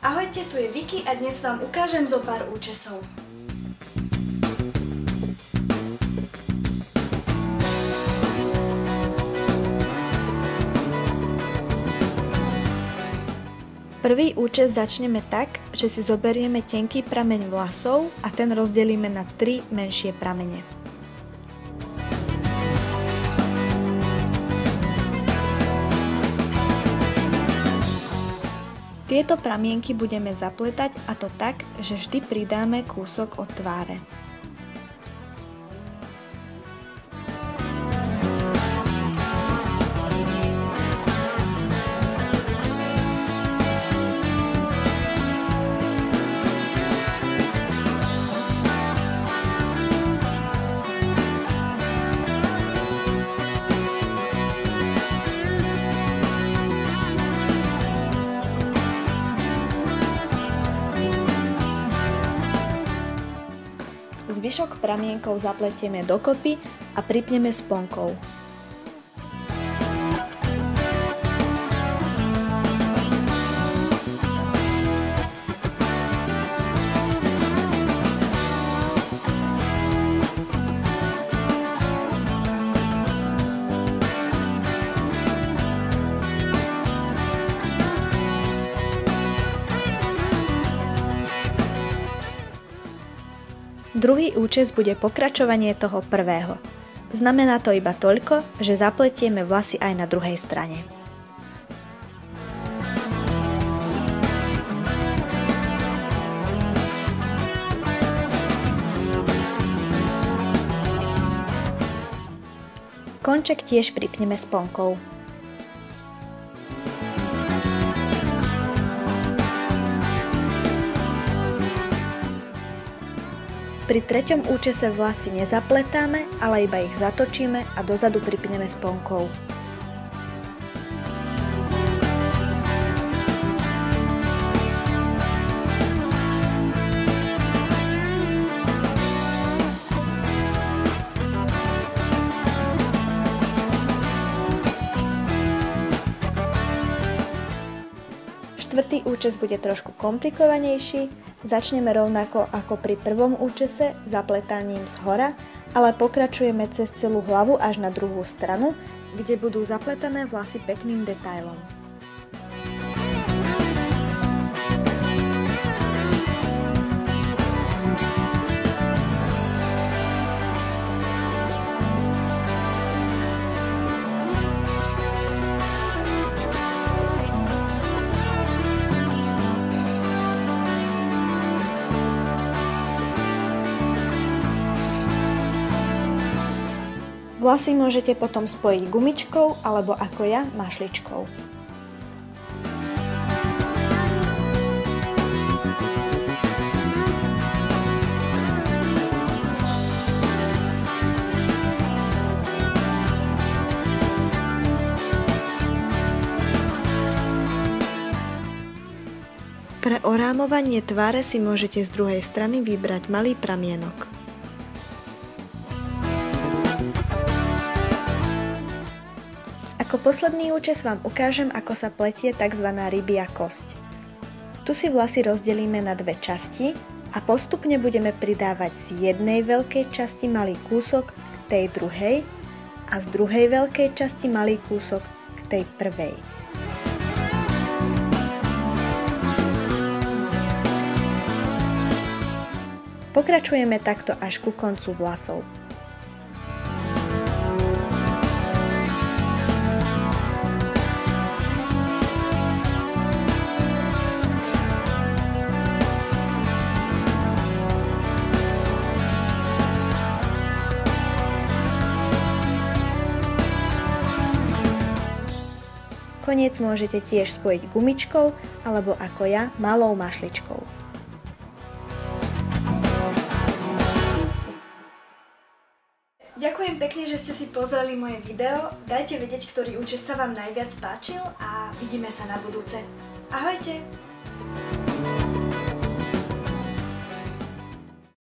Ahojte, tu je Vicky a dnes vám ukážem zo pár účesov. Prvý účes začneme tak, že si zoberieme tenký prameň vlasov a ten rozdelíme na 3 menšie pramene. Tieto pramienky budeme zapletať, a to tak, že vždy pridáme kúsok od tváre. Zvyšok pramienkov zapletieme dokopy a pripneme sponkou. Druhý účes bude pokračovanie toho prvého. Znamená to iba toľko, že zapletieme vlasy aj na druhej strane. Konček tiež pripneme sponkou. Pri treťom účese vlasy nezapletáme, ale iba ich zatočíme a dozadu pripneme sponkou. Štvrtý účes bude trošku komplikovanejší. Začneme rovnako ako pri prvom účese zapletaním zhora, ale pokračujeme cez celú hlavu až na druhú stranu, kde budú zapletané vlasy pekným detailom. Vlasy môžete potom spojiť gumičkou alebo ako ja mašličkou. Pre orámovanie tváre si môžete z druhej strany vybrať malý pramienok. Ako posledný účes vám ukážem, ako sa pletie tzv. Rybia kosť. Tu si vlasy rozdelíme na dve časti a postupne budeme pridávať z jednej veľkej časti malý kúsok k tej druhej a z druhej veľkej časti malý kúsok k tej prvej. Pokračujeme takto až ku koncu vlasov. Koniec môžete tiež spojiť gumičkou alebo ako ja malou mašličkou. Ďakujem pekne, že ste si pozreli moje video. Dajte vedieť, ktorý účes sa vám najviac páčil a vidíme sa na budúce. Ahojte!